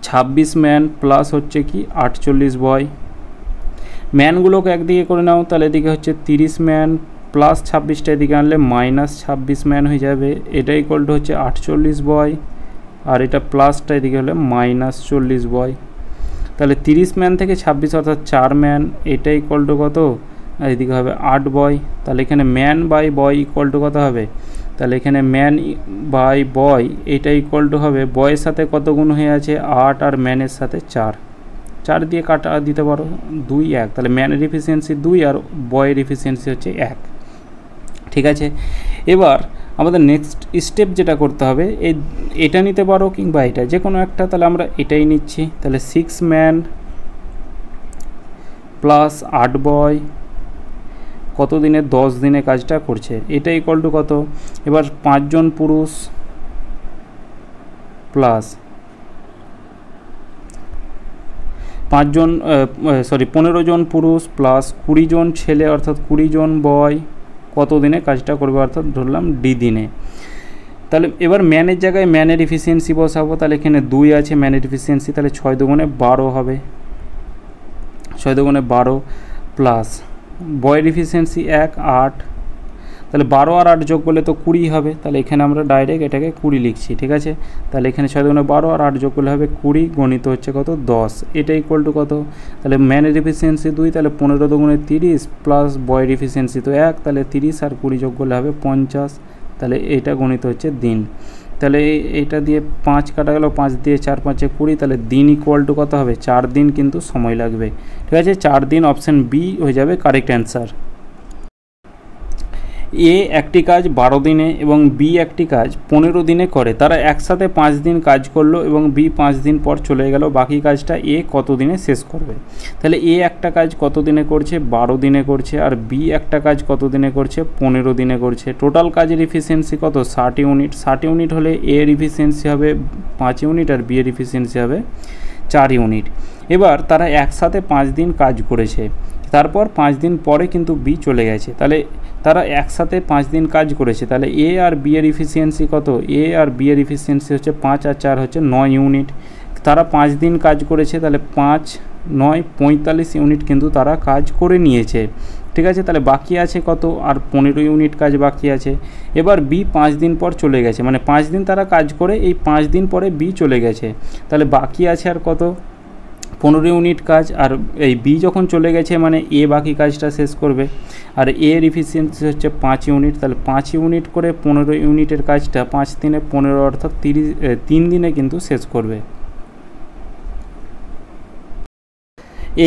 26 ম্যান প্লাস হচ্ছে কি 48 বয়। ম্যানগুলোকে একদিকে করে নাও, তাহলে এদিকে হচ্ছে 30 ম্যান প্লাস 26টা এদিকে আনলে -26 ম্যান হয়ে যাবে, এটা ইকুয়াল টু হচ্ছে 48 বয়, আর এটা প্লাসটা এদিকে হলে -40 বয়। তাহলে 30 ম্যান থেকে 26 অর্থাৎ 4 ম্যান, এটা ইকুয়াল টু কত, আর এদিকে হবে 8 বয়। তাহলে এখানে man by boy equal to কত হবে, তাহলে এখানে ম্যান বাই বয় এটা ইকুয়াল টু হবে, বয়ের সাথে কত গুণ হয়ে আছে 8 আর ম্যানের সাথে 4, 4 দিয়ে কাটা দিতে পারো 2 1, তাহলে ম্যানের এফিসিয়েন্সি 2 আর বয়ের এফিসিয়েন্সি হচ্ছে 1, ঠিক আছে। এবার আমাদের নেক্সট স্টেপ যেটা করতে হবে, এটা নিতে পারো কিংবা এটা যে কোনো একটা, তাহলে আমরা এটাই নিচ্ছি। তাহলে 6 ম্যান প্লাস 8 বয় কত দিনে 10 দিনে কাজটা করছে, এটা ইকুয়াল টু কত, এবার 5 জন পুরুষ প্লাস 15 জন পুরুষ প্লাস 20 জন ছেলে অর্থাৎ 20 জন বয় কত দিনে কাজটা করবে, অর্থাৎ ধরলাম ডি দিনে। তাহলে এবার ম্যানের জায়গায় ম্যানের এফিসিয়েন্সি বসাবো, তাহলে এখানে 2 আছে ম্যানের এফিসিয়েন্সি, তাহলে 6 দুগুণে 12 হবে, 6 দুগুণে 12 প্লাস বয়ের এফিসিয়েন্সি 1 8, তাহলে 12 আর 8 যোগ করলে তো 20 হবে, তাহলে এখানে আমরা ডাইরেক্ট এটাকে 20 লিখছি, ঠিক আছে। তাহলে এখানে 6 দুগুণে 12 আর 8 যোগ করলে হবে 20, গণিত হচ্ছে কত 10, এটা ইকুয়াল টু কত, তাহলে ম্যানের এফিসিয়েন্সি 2, তাহলে 15 দুগুণে 30 প্লাস বয়ের এফিসিয়েন্সি তো 1, তাহলে 30 আর 20 যোগ করলে হবে 50, তাহলে এটা গণিত হচ্ছে দিন। তাহলে এইটা দিয়ে 5 কাটা গেল, 5 দিয়ে 4 5 20, তাহলে দিন ইকুয়াল টু কত হবে 4 দিন কিন্তু সময় লাগবে, ঠিক আছে। 4 দিন, অপশান বি হয়ে যাবে কারেক্ট অ্যান্সার। এ একটি কাজ 12 দিনে এবং বি একটি কাজ 15 দিনে করে, তারা একসাথে 5 দিন কাজ করলো এবং বি 5 দিন পর চলে গেল, বাকি কাজটা এ কত দিনে শেষ করবে। তাহলে এ একটা কাজ কত দিনে করছে 12 দিনে করছে, আর বি একটা কাজ কত দিনে করছে 15 দিনে করছে। টোটাল কাজের এফিসিয়েন্সি কত 60 ইউনিট, 60 ইউনিট হলে এ এর এফিসিয়েন্সি হবে 5 ইউনিট আর বি এর এফিসিয়েন্সি হবে 4 ইউনিট। এবার তারা একসাথে 5 দিন কাজ করেছে, তারপর 5 দিন পরে কিন্তু বি চলে গেছে, তাহলে তারা একসাথে 5 দিন কাজ করেছে, তাহলে এ আর বি এর এফিসিয়েন্সি কত, এ আর বি এর এফিসিয়েন্সি হচ্ছে 5 আর 4 হচ্ছে 9 ইউনিট। তারা 5 দিন কাজ করেছে, তাহলে 5 9 45 ইউনিট কিন্তু তারা কাজ করে নিয়েছে, ঠিক আছে। তাহলে বাকি আছে কত, আর 15 ইউনিট কাজ বাকি আছে। এবার বি 5 দিন পর চলে গেছে, মানে 5 দিন তারা কাজ করে এই 5 দিন পরে বি চলে গেছে, তাহলে বাকি আছে আর কত 15 ইউনিট কাজ। আর এই বি যখন চলে গেছে মানে এ বাকি কাজটা শেষ করবে, আর এর এফিসিয়েন্সি হচ্ছে 5 ইউনিট, তাহলে 5 ইউনিট করে 15 ইউনিটের কাজটা 5 দিনে 15 অর্থাৎ 3 দিনে কিন্তু শেষ করবে।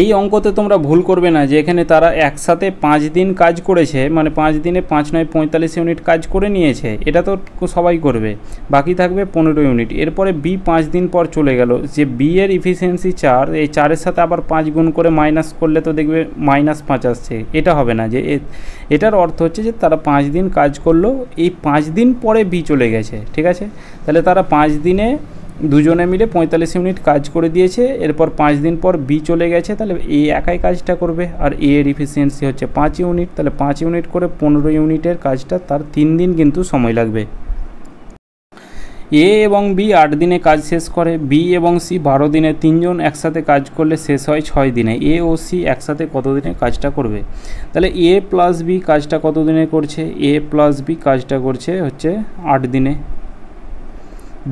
এই অঙ্কতে তোমরা ভুল করবে না যে এখানে তারা একসাথে 5 দিন কাজ করেছে, মানে 5 দিনে 5 9 45 ইউনিট কাজ করে নিয়েছে, এটা তো সবাই করবে, বাকি থাকবে 15 ইউনিট। এরপরে বি 5 দিন পর চলে গেল, যে বি এর এফিসিয়েন্সি 4, এই 4-এর সাথে আবার 5 গুণ করে মাইনাস করলে তো দেখবে -5 আসছে, এটা হবে না। যে এটার অর্থ হচ্ছে যে তারা 5 দিন কাজ করলো, এই 5 দিন পরে বি চলে গেছে, ঠিক আছে। তাহলে তারা 5 দিনে দুজনে মিলে 45 ইউনিট কাজ করে দিয়েছে, এরপর 5 দিন পর বি চলে গেছে, তাহলে এ একাই কাজটা করবে, আর এ এর এফিসিয়েন্সি হচ্ছে 5 ইউনিট, তাহলে 5 ইউনিট করে 15 ইউনিটের কাজটা তার 3 দিন কিন্তু সময় লাগবে। এ এবং বি 8 দিনে কাজ শেষ করে, বি এবং সি 12 দিনে, তিনজন একসাথে কাজ করলে শেষ হয় 6 দিনে। এ ও সি একসাথে কত দিনে কাজটা করবে, তাহলে এ প্লাস বি কাজটা কত দিনে করছে, এ প্লাস বি কাজটা করছে হচ্ছে 8 দিনে।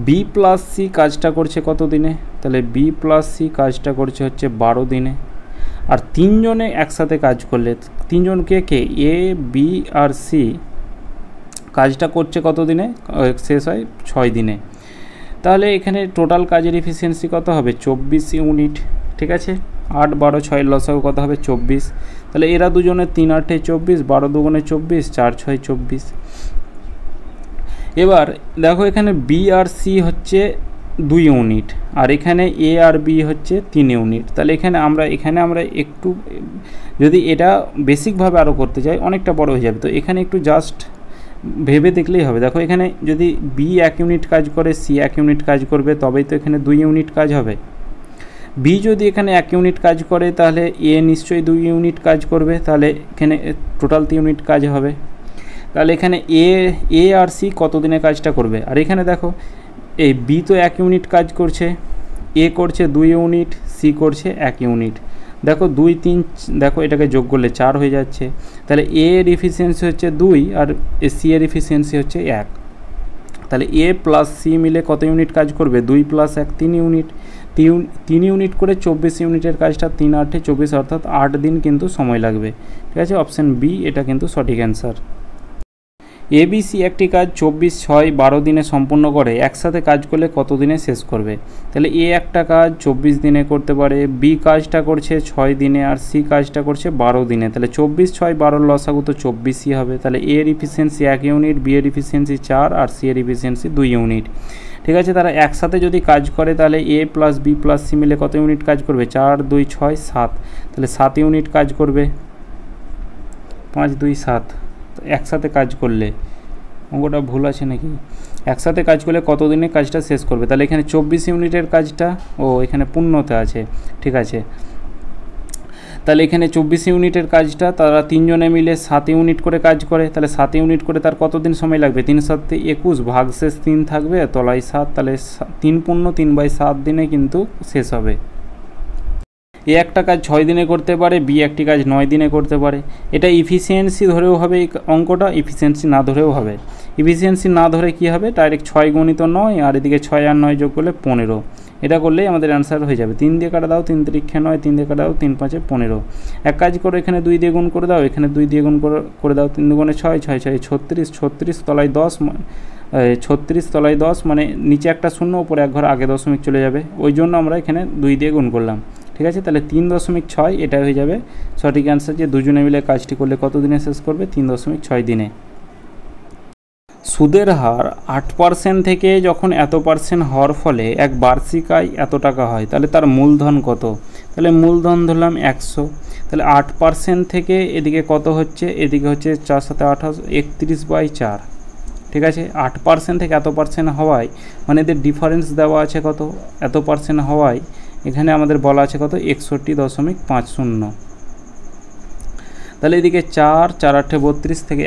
বি প্লাস সি কাজটা করছে কত দিনে, তাহলে বি প্লাস সি কাজটা করছে হচ্ছে 12 দিনে। আর তিনজনে একসাথে কাজ করলে, তিনজনকে কে এ বি আর সি কাজটা করছে কত দিনে, শেষ হয় 6 দিনে। তাহলে এখানে টোটাল কাজের এফিসিয়েন্সি কত হবে 24 ইউনিট, ঠিক আছে। 8 12 6 লসাগু কত হবে 24, তাহলে এরা দুজনে 3 8 24, 12 দুগুণে 24, 4 6 24। এবার দেখো এখানে বি আর সি হচ্ছে 2 ইউনিট, আর এখানে এ আর বি হচ্ছে 3 ইউনিট। তাহলে এখানে আমরা একটু যদি এটা বেসিকভাবে আরও করতে চাই অনেকটা বড় হয়ে যাবে, তো এখানে একটু জাস্ট ভেবে দেখলেই হবে। দেখো এখানে যদি বি 1 ইউনিট কাজ করে, সি 1 ইউনিট কাজ করবে, তবেই তো এখানে 2 ইউনিট কাজ হবে। বি যদি এখানে 1 ইউনিট কাজ করে, তাহলে এ নিশ্চয়ই 2 ইউনিট কাজ করবে, তাহলে এখানে টোটাল 3 ইউনিট কাজ হবে। তাহলে এখানে এ আর সি কত দিনে কাজটা করবে, আর এখানে দেখো এই বি তো 1 ইউনিট কাজ করছে, এ করছে 2 ইউনিট, সি করছে 1 ইউনিট। দেখো 2 3, দেখো এটাকে যোগ করলে 4 হয়ে যাচ্ছে, তাহলে এ এর এফিসিয়েন্সি হচ্ছে 2 আর সি এর এফিসিয়েন্সি হচ্ছে 1, তাহলে এ প্লাস সি মিলে কত ইউনিট কাজ করবে 2 + 1 3 ইউনিট, 3 ইউনিট করে 24 ইউনিটের কাজটা 3 8 24 অর্থাৎ 8 দিন কিন্তু সময় লাগবে, ঠিক আছে। অপশান বি এটা কিন্তু সঠিক অ্যান্সার। এবিসি একটি কাজ 24 6 12 দিনে সম্পূর্ণ করে, একসাথে কাজ করলে কত দিনে শেষ করবে। তাহলে এ একটা কাজ 24 দিনে করতে পারে, বি কাজটা করছে 6 দিনে, আর সি কাজটা করছে 12 দিনে। তাহলে 24 6 12 লসাগু তো 24ই হবে। তাহলে এ এর এফিসিয়েন্সি 1 ইউনিট, বি এর এফিসিয়েন্সি 4 আর সি এর এফিসিয়েন্সি 2 ইউনিট, ঠিক আছে। তারা একসাথে যদি কাজ করে তাহলে এ প্লাস বি প্লাস সি মিলে কত ইউনিট কাজ করবে 4 2 6 7, তাহলে 7 ইউনিট কাজ করবে, 5 2 7। একসাথে কাজ করলে অঙ্কটা ভুল আছে নাকি, একসাথে কাজ করলে কত দিনে কাজটা শেষ করবে, তাহলে এখানে 24 ইউনিটের কাজটা এখানে পূর্ণতে আছে, ঠিক আছে। তাহলে এখানে 24 ইউনিটের কাজটা তারা তিনজনে মিলে 7 ইউনিট করে কাজ করে, তাহলে 7 ইউনিট করে তার কত দিন সময় লাগবে 3 7 21, ভাগশেষ 3 থাকবে, তলায় 7, তাহলে 3 পূর্ণ 3/7 দিনে কিন্তু শেষ হবে। এ একটা কাজ 6 দিনে করতে পারে, বি একটি কাজ 9 দিনে করতে পারে। এটা ইফিসিয়েন্সি ধরেও হবে, এই অঙ্কটা ইফিসিয়েন্সি না ধরেও হবে। ইফিসিয়েন্সি না ধরে কি হবে, ডাইরেক্ট 6 গুণিত 9 আর এদিকে 6 আর 9 যোগ করলে 15। এটা করলেই আমাদের অ্যান্সার হয়ে যাবে। 3 দিয়ে কাটা দাও, 3 তিরিক্ষে 9, 3 দিয়ে কাটা দাও, 3 5 15। এক কাজ করো, এখানে 2 দিয়ে গুণ করে দাও, এখানে 2 দিয়ে গুণ করে দাও, 3 দুগুণে 6, 6 6 36, 36 তলায় 10, 36 তলায় 10 মানে নিচে একটা শূন্য, উপরে এক ঘর আগে দশমিক চলে যাবে, ওই জন্য আমরা এখানে 2 দিয়ে গুণ করলাম। ঠিক আছে, তাহলে 3.6 এটা হয়ে যাবে সঠিক অ্যান্সার, যে দুজনে মিলে কাজটি করলে কত দিনে শেষ করবে, 3.6 দিনে। সুদের হার 8% থেকে যখন এত % হওয়ার ফলে এক বার্ষিক আয় এত টাকা হয়, তাহলে তার মূলধন কত? তাহলে মূলধন ধরলাম 100, তাহলে 8% থেকে এদিকে কত হচ্ছে, এদিকে হচ্ছে 4 7 28 31/4। ঠিক আছে, 8% থেকে এত % হওয়ায় মানে এদের ডিফারেন্স দেওয়া আছে কত, এত % হওয়ায় এখানে আমাদের বলা আছে কত, 61.50। তাহলে এদিকে 4 4 8 32 থেকে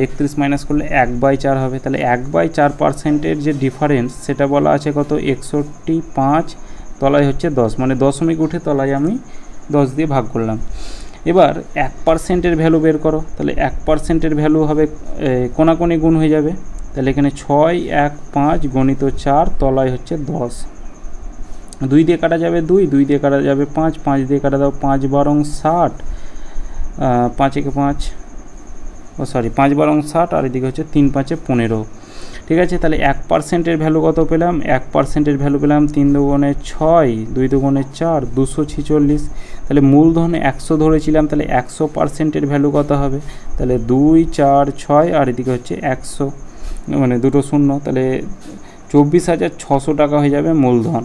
31 মাইনাস করলে 1/4 হবে। তাহলে 1/4%-এর যে ডিফারেন্স সেটা বলা আছে কত, 61.5, তলায় হচ্ছে 10, মানে দশমিক উঠে তলায় আমি 10 দিয়ে ভাগ করলাম। এবার 1%-এর ভ্যালু বের করো, তাহলে 1%-এর ভ্যালু হবে কোনাকুনি গুণ হয়ে যাবে, তাহলে এখানে 6 1 5 গণিত 4 তলায় হচ্ছে 10। 2 দিয়ে কাটা যাবে 2, 2 দিয়ে কাটা যাবে 5, 5 দিয়ে কাটা দাও 5 12 60, 5 1 5 5 12 60 আর এদিকে হচ্ছে 3 5 15। ঠিক আছে, তাহলে 1%-এর ভ্যালু কত পেলাম, 1%-এর ভ্যালু পেলাম 3 দুগুণে 6, 2 দুগুণে 4, 246। তাহলে মূলধন 100 ধরেছিলাম, তাহলে 100%-এর ভ্যালু কত হবে, তাহলে 2 4 6 আর এদিকে হচ্ছে 100, মানে দুটো শূন্য, তাহলে 24,600 টাকা হয়ে যাবে মূলধন।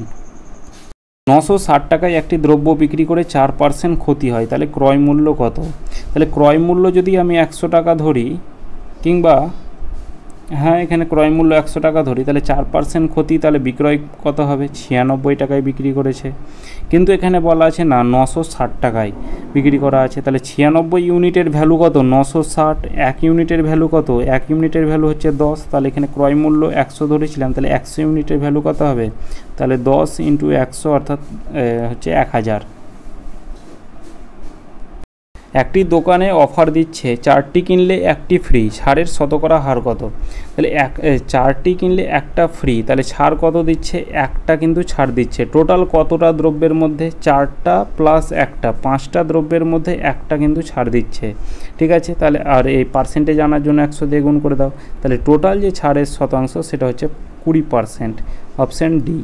960 টাকায় একটি দ্রব্য বিক্রি করে 4% ক্ষতি হয়, তাহলে ক্রয় মূল্য কত? তাহলে ক্রয় মূল্য যদি আমি 100 টাকা ধরি, কিংবা হ্যাঁ এখানে ক্রয় মূল্য 100 টাকা ধরি, তাহলে 4% ক্ষতি, তাহলে বিক্রয় কত হবে, 96 টাকায় বিক্রি করেছে। কিন্তু এখানে বলা আছে না 960 টাকায় বিক্রি করা আছে, তাহলে 96 ইউনিটের ভ্যালু কত, 960, 1 ইউনিটের ভ্যালু কত, 1 ইউনিটের ভ্যালু হচ্ছে 10, তাহলে এখানে ক্রয় মূল্য 100 ধরেছিলাম, তাহলে 100 ইউনিটের ভ্যালু কত হবে, তাহলে 10 × 100 অর্থাৎ হচ্ছে 1000। একটি দোকানে অফার দিচ্ছে 4টি কিনলে 1টি ফ্রি, ছাড়ের শতকরা হার কত? তাহলে 4টি কিনলে 1টা ফ্রি, তাহলে ছাড় কত দিচ্ছে, 1টা কিন্তু ছাড় দিচ্ছে। টোটাল কতটা দ্রব্যের মধ্যে, 4টা প্লাস 1টা, 5টা দ্রব্যের মধ্যে 1টা কিন্তু ছাড় দিচ্ছে। ঠিক আছে, তাহলে আর এই পার্সেন্টেজ আনার জন্য 100 দিয়ে গুণ করে দাও, তাহলে টোটাল যে ছাড়ের শতাংশ সেটা হচ্ছে 20%, অপশান ডি।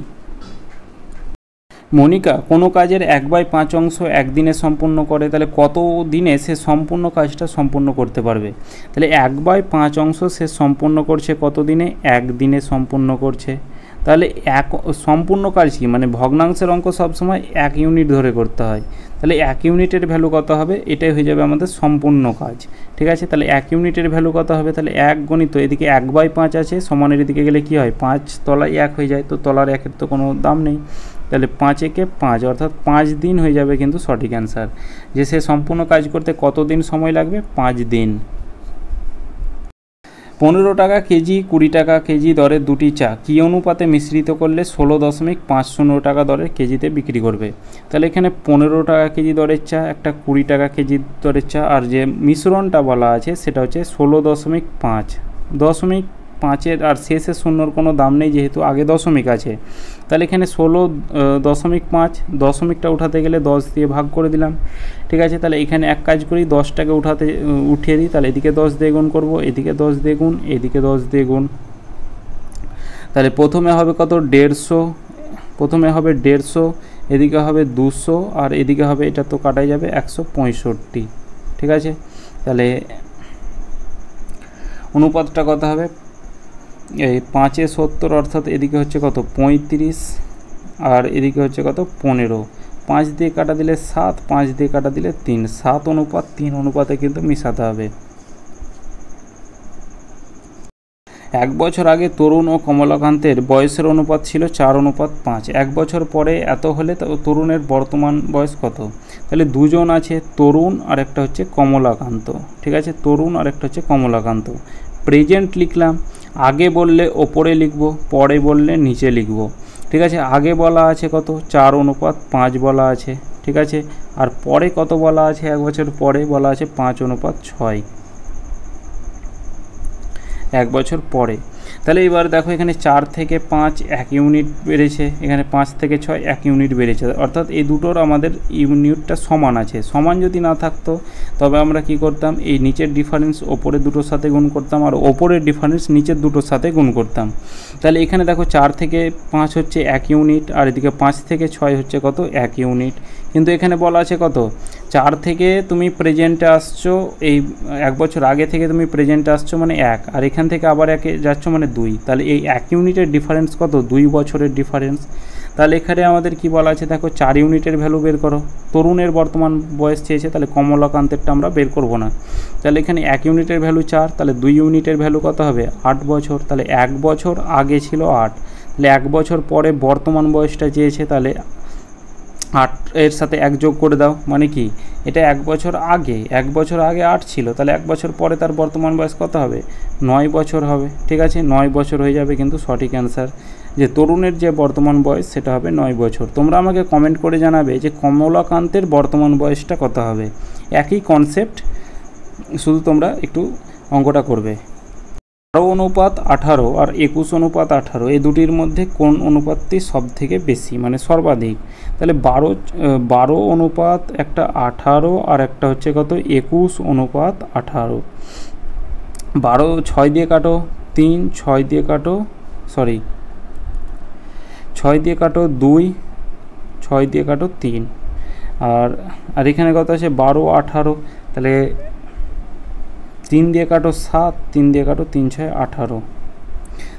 মনিকা কোনো কাজের 1/5 অংশ একদিনে সম্পূর্ণ করে, তাহলে কত দিনে সে সম্পূর্ণ কাজটা সম্পূর্ণ করতে পারবে? তাহলে 1/5 অংশ সে সম্পূর্ণ করছে কত দিনে, একদিনে সম্পূর্ণ করছে। তাহলে সম্পূর্ণ কাজ কি, মানে ভগ্নাংশের অঙ্ক সবসময় 1 ইউনিট ধরে করতে হয়, তাহলে 1 ইউনিটের ভ্যালু কত হবে, এটাই হয়ে যাবে আমাদের সম্পূর্ণ কাজ। ঠিক আছে, তাহলে 1 ইউনিটের ভ্যালু কত হবে, তাহলে 1 গণিত এদিকে 1/5 আছে, সমানের এদিকে গেলে কি হয়, 5 তলায় 1 হয়ে যায়, তো তলার 1-এর তো কোনো দাম নেই, তাহলে 5 একে 5 অর্থাৎ 5 দিন হয়ে যাবে কিন্তু সঠিক অ্যান্সার। যে সে সম্পূর্ণ কাজ করতে কত দিন সময় লাগবে, 5 দিন। 15 টাকা কেজি 20 টাকা কেজি দরে দুটি চা কী অনুপাতে মিশ্রিত করলে 16.50 টাকা দরের কেজিতে বিক্রি করবে? তাহলে এখানে 15 টাকা কেজি দরের চা, একটা 20 টাকা কেজি দরের চা, আর যে মিশ্রণটা বলা আছে সেটা হচ্ছে 16.5, 0.5 আর শেষে শূন্যর কোনো দাম নেই যেহেতু আগে দশমিক আছে, তাহলে এখানে 16.5, দশমিকটা উঠাতে গেলে 10 দিয়ে ভাগ করে দিলাম। ঠিক আছে, তাহলে এখানে এক কাজ করি, 10টাকে উঠিয়ে দিই, তাহলে এদিকে 10 দিয়ে গুণ করবো, এদিকে 10 দিয়ে গুণ, এদিকে 10 দিয়ে গুণ, তাহলে প্রথমে হবে কত, 150, প্রথমে হবে 150, এদিকে হবে 200 আর এদিকে হবে, এটা তো কাটাই যাবে, 165। ঠিক আছে, তাহলে অনুপাতটা কত হবে, এই 5-এ 70 অর্থাৎ এদিকে হচ্ছে কত, 35 আর এদিকে হচ্ছে কত, 15, 5 দিয়ে কাটা দিলে 7, 5 দিয়ে কাটা দিলে 3, 7:3 অনুপাতে কিন্তু মিশাতে হবে। 1 বছর আগে তরুণ ও কমলাকান্তের বয়সের অনুপাত ছিল 4:5, 1 বছর পরে এত হলে তরুণের বর্তমান বয়স কত? তাহলে দুজন আছে, তরুণ আর একটা হচ্ছে কমলাকান্ত। ঠিক আছে, তরুণ আর একটা হচ্ছে কমলাকান্ত। প্রেজেন্ট লিখলাম, আগে বললে ওপরে লিখব, পরে বললে নিচে লিখব। ঠিক আছে, আগে বলা আছে কত, 4:5 বলা আছে। ঠিক আছে। আর পরে কত বলা আছে, 1 বছর পরে বলা আছে 5:6, 1 বছর পরে। তাহলে এবার দেখো এখানে 4 থেকে 5 1 ইউনিট বেড়েছে, এখানে 5 থেকে 6 1 ইউনিট বেড়েছে, অর্থাৎ এই দুটোর আমাদের ইউনিটটা সমান আছে। সমান যদি না থাকতো তবে আমরা কি করতাম, এই নিচের ডিফারেন্স ওপরের দুটোর সাথে গুণ করতাম আর ওপরের ডিফারেন্স নিচের দুটোর সাথে গুণ করতাম। তাহলে এখানে দেখো 4 থেকে 5 হচ্ছে 1 ইউনিট আর এদিকে 5 থেকে 6 হচ্ছে কত, 1 ইউনিট। কিন্তু এখানে বলা আছে কত, 4 থেকে তুমি প্রেজেন্টে আসছো, এই 1 বছর আগে থেকে তুমি প্রেজেন্টে আসছো মানে 1, আর এখান থেকে আবার 1-এ যাচ্ছ মানে 2। তাহলে এই 1 ইউনিটের ডিফারেন্স কত, 2 বছরের ডিফারেন্স। তাহলে এখানে আমাদের কি বলা আছে দেখো, 4 ইউনিটের ভ্যালু বের করো। তরুণের বর্তমান বয়স চেয়েছে, তাহলে কমলাকান্তেরটা আমরা বের করব না। তাহলে এখানে 1 ইউনিটের ভ্যালু 4, তাহলে 2 ইউনিটের ভ্যালু কত হবে, 8 বছর। তাহলে 1 বছর আগে ছিল 8, তাহলে 1 বছর পরে বর্তমান বয়সটা চেয়েছে, তাহলে 8 এর সাথে 1 যোগ করে দাও, মানে কি এটা 1 বছর আগে, 1 বছর আগে 8 ছিল, তাহলে 1 বছর পরে তার বর্তমান বয়স কত হবে, 9 বছর হবে। ঠিক আছে, 9 বছর হয়ে যাবে, কিন্তু সঠিক অ্যান্সার যে তরুণের যে বর্তমান বয়স সেটা হবে 9 বছর। তোমরা আমাকে কমেন্ট করে জানাবে যে কমলাকান্তের বর্তমান বয়সটা কত হবে। একই কনসেপ্ট, শুধু তোমরা একটু অঙ্কটা করবে। 12:18 আর 21:18 এই দুটির মধ্যে কোন অনুপাতটি সব থেকে বেশি, মানে সর্বাধিক। তাহলে 12 একটা 18 আর একটা হচ্ছে কত, 21:18। 12 6 দিয়ে কাটো 3, 6 দিয়ে কাটো 2, 6 দিয়ে কাটো 3, আর এখানে কত আছে 12 18, তাহলে 3 দিয়ে কাটো 7, 3 দিয়ে কাটো 3 6 18।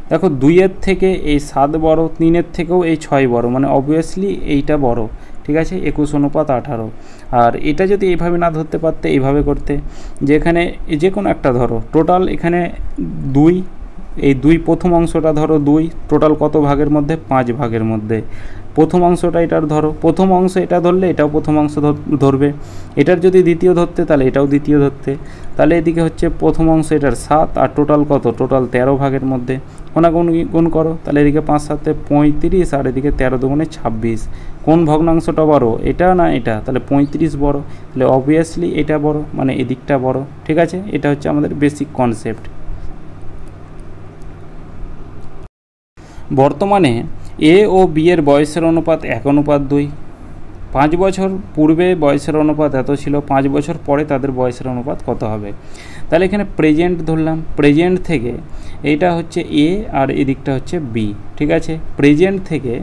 দেখো 2-এর থেকে এই 7 বড়, 3-এর থেকেও এই 6 বড়, মানে অবভিয়াসলি এইটা বড়। ঠিক আছে, 21:18। আর এটা যদি এইভাবে না ধরতে পারতে, এইভাবে করতে, যে এখানে যে কোনো একটা ধরো, টোটাল এখানে 2, এই 2 প্রথম অংশটা ধরো 2, টোটাল কত ভাগের মধ্যে, 5 ভাগের মধ্যে। প্রথম অংশটা এটার ধরো, প্রথম অংশ এটা ধরলে এটাও প্রথম অংশ ধরবে, এটার যদি দ্বিতীয় ধরতে তাহলে এটাও দ্বিতীয় ধরতে। তাহলে এদিকে হচ্ছে প্রথম অংশ এটার 7 আর টোটাল কত, টোটাল 13 ভাগের মধ্যে। গুণ করো, তাহলে এদিকে 5 7 35 আর এদিকে 13 2 26। কোন ভগ্নাংশটা বড়, এটা না এটা, তাহলে 35 বড়, তাহলে অবভিয়াসলি এটা বড়, মানে এদিকটা বড়। ঠিক আছে, এটা হচ্ছে আমাদের বেসিক কনসেপ্ট। বর্তমানে এ ও বি এর বয়সের অনুপাত 1:2। 5 বছর পূর্বে বয়সের অনুপাত এত ছিল, 5 বছর পরে তাদের বয়সের অনুপাত কত হবে। তাহলে এখানে প্রেজেন্ট ধরলাম, প্রেজেন্ট থেকে এইটা হচ্ছে এ আর এদিকটা হচ্ছে বি। ঠিক আছে, প্রেজেন্ট থেকে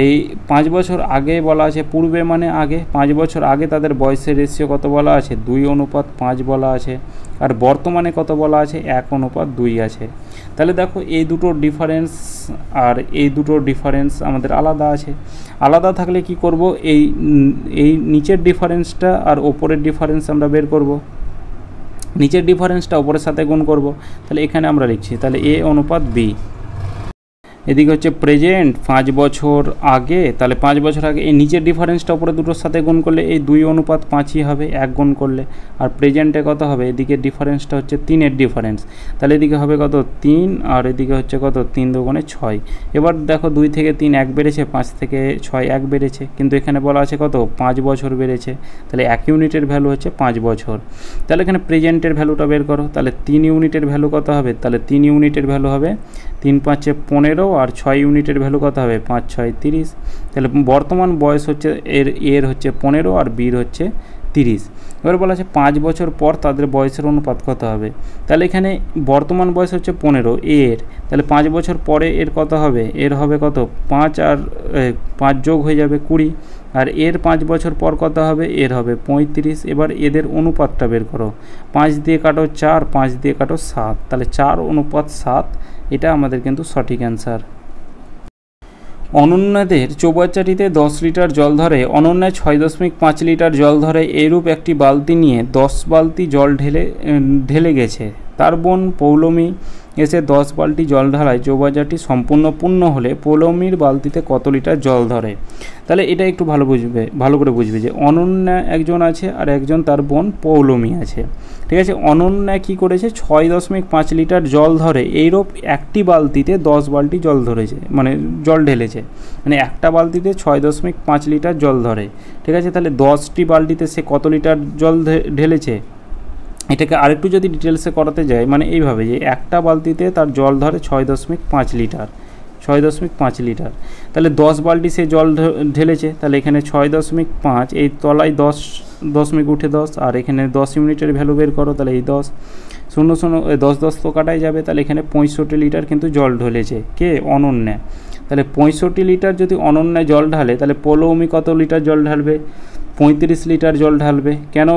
এই 5 বছর আগে বলা আছে, পূর্বে মানে আগে, 5 বছর আগে তাদের বয়সের রেশিও কত বলা আছে, 2:5 বলা আছে। আর বর্তমানে কত বলা আছে, 1:2 আছে। তাহলে দেখো এই দুটোর ডিফারেন্স আর এই দুটোর ডিফারেন্স আমাদের আলাদা আছে। আলাদা থাকলে কি করব, এই নিচের ডিফারেন্সটা আর ওপরের ডিফারেন্স আমরা বের করব, নিচের ডিফারেন্সটা ওপরের সাথে গুণ করব। তাহলে এখানে আমরা লিখছি, তাহলে A:B। এদিকে হচ্ছে প্রেজেন্ট 5 বছর আগে, তাহলে 5 বছর আগে এই নিচের ডিফারেন্সটা উপরে দুটোর সাথে গুণ করলে এই 2:5ই হবে, 1 গুণ করলে। আর প্রেজেন্টে কত হবে, এদিকে ডিফারেন্সটা হচ্ছে 3-এর ডিফারেন্স, তাহলে এদিকে হবে কত 3 আর এদিকে হচ্ছে কত 3 2 6। এবার দেখো 2 থেকে 3 1 বেড়েছে, 5 থেকে 6 1 বেড়েছে, কিন্তু এখানে বলা আছে কত 5 বছর বেড়েছে, তাহলে 1 ইউনিটের ভ্যালু হচ্ছে 5 বছর। তাহলে এখানে প্রেজেন্টের ভ্যালুটা বের করো, তাহলে 3 ইউনিটের ভ্যালু কত হবে, তাহলে 3 ইউনিটের ভ্যালু হবে 3 5 15, আর 6 ইউনিটের ভ্যালু কত হবে, 5 6 30। তাহলে বর্তমান বয়স হচ্ছে এর হচ্ছে 15 আর বির হচ্ছে 30। এবার বলা আছে 5 বছর পর তাদের বয়সের অনুপাত কত হবে। তাহলে এখানে বর্তমান বয়স হচ্ছে 15 এর, তাহলে 5 বছর পরে এর কত হবে, এর হবে কত 5 আর 5 যোগ হয়ে যাবে 20, আর এর 5 বছর পর কত হবে, এর হবে 35। এবার এদের অনুপাতটা বের করো, 5 দিয়ে কাটো 4, 5 দিয়ে কাটো 7, তাহলে 4:7। এটা আমাদের কিন্তু সঠিক অ্যান্সার। অনন্যাদের চৌবাচ্চাটিতে 10 লিটার জল ধরে, অনন্যায় 6.5 লিটার জল ধরে, এরূপ একটি বালতি নিয়ে 10 বালতি জল ঢেলে গেছে। তার বোন পৌলমী এসে 10 বালতি জল ঢালায় চৌবাচ্চাটি সম্পূর্ণ পূর্ণ হলে পৌলমীর বালতিতে কত লিটার জল ধরে। তাহলে এটা একটু ভালো করে বুঝবে যে অনন্যা একজন আছে আর একজন তার বোন পৌলমী আছে, ঠিক আছে। অনন্যা কী করেছে 6.5 লিটার জল ধরে, এইরূপ একটি বালতিতে 10 বালতি জল ধরেছে, মানে জল ঢেলেছে, মানে একটা বালতিতে 6.5 লিটার জল ধরে, ঠিক আছে। তাহলে 10টি বালতিতে সে কত লিটার জল ঢেলেছে, এটাকে আরেকটু যদি ডিটেলসে করাতে যায় মানে এইভাবে যে একটা বালতিতে তার জল ধরে 6.5 লিটার, 6.5 লিটার, তাহলে 10 বালতি সে জল ঢেলেছে, তাহলে এখানে 6.5, এই তলায় 10 উঠে 10, আর এখানে 10 ইউনিটের ভ্যালু বের করো, তাহলে এই 10 10 তো কাটাই যাবে, তাহলে এখানে 65 লিটার কিন্তু জল ঢেলেছে কে, অনন্যা। তাহলে 65 লিটার যদি অনন্যা জল ঢালে, তাহলে পৌলমী কত লিটার জল ঢালবে, 35 লিটার জল ঢালবে। কেন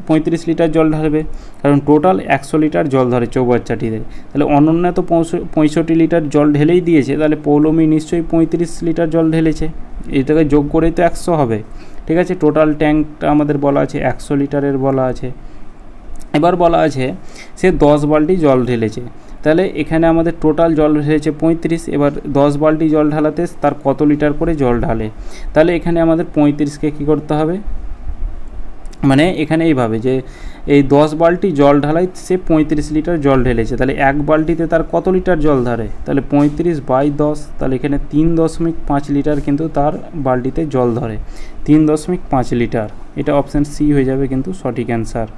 35 লিটার জল ঢালবে, কারণ টোটাল 100 লিটার জল ধরে চৌবাচ্চাটিতে, তাহলে অনন্যা তো 65 লিটার জল ঢেলেই দিয়েছে, তাহলে পৌলমী নিশ্চয়ই 35 লিটার জল ঢেলেছে, এটাকে যোগ করেই তো 100 হবে, ঠিক আছে। টোটাল ট্যাঙ্কটা আমাদের বলা আছে 100 লিটারের বলা আছে। এবার বলা আছে সে 10 বালতি জল ঢেলেছে, তাহলে এখানে আমাদের টোটাল জল ঢেলেছে 35, এবার 10 বালতি জল ঢালাতে তার কত লিটার করে জল ঢালে, তাহলে এখানে আমাদের 35কে কী করতে হবে, মানে এখানে এইভাবে যে এই 10 বালতি জল ঢালাই সে 35 লিটার জল ঢেলেছে, তাহলে এক বালতিতে তার কত লিটার জল ধরে, তাহলে 35/10, তাহলে এখানে 3.5 লিটার কিন্তু তার বালতিতে জল ধরে, 3.5 লিটার, এটা অপশান সি হয়ে যাবে কিন্তু সঠিক অ্যান্সার।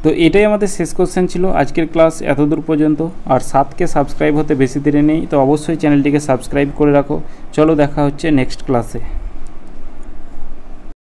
তো এটাই আমাদের শেষ কোশ্চেন ছিল আজকের ক্লাস এতদূর পর্যন্ত। আর 7কে সাবস্ক্রাইব হতে বেশি দেরি নেই, তো অবশ্যই চ্যানেলটিকে সাবস্ক্রাইব করে রাখো। চলো দেখা হচ্ছে নেক্সট ক্লাসে।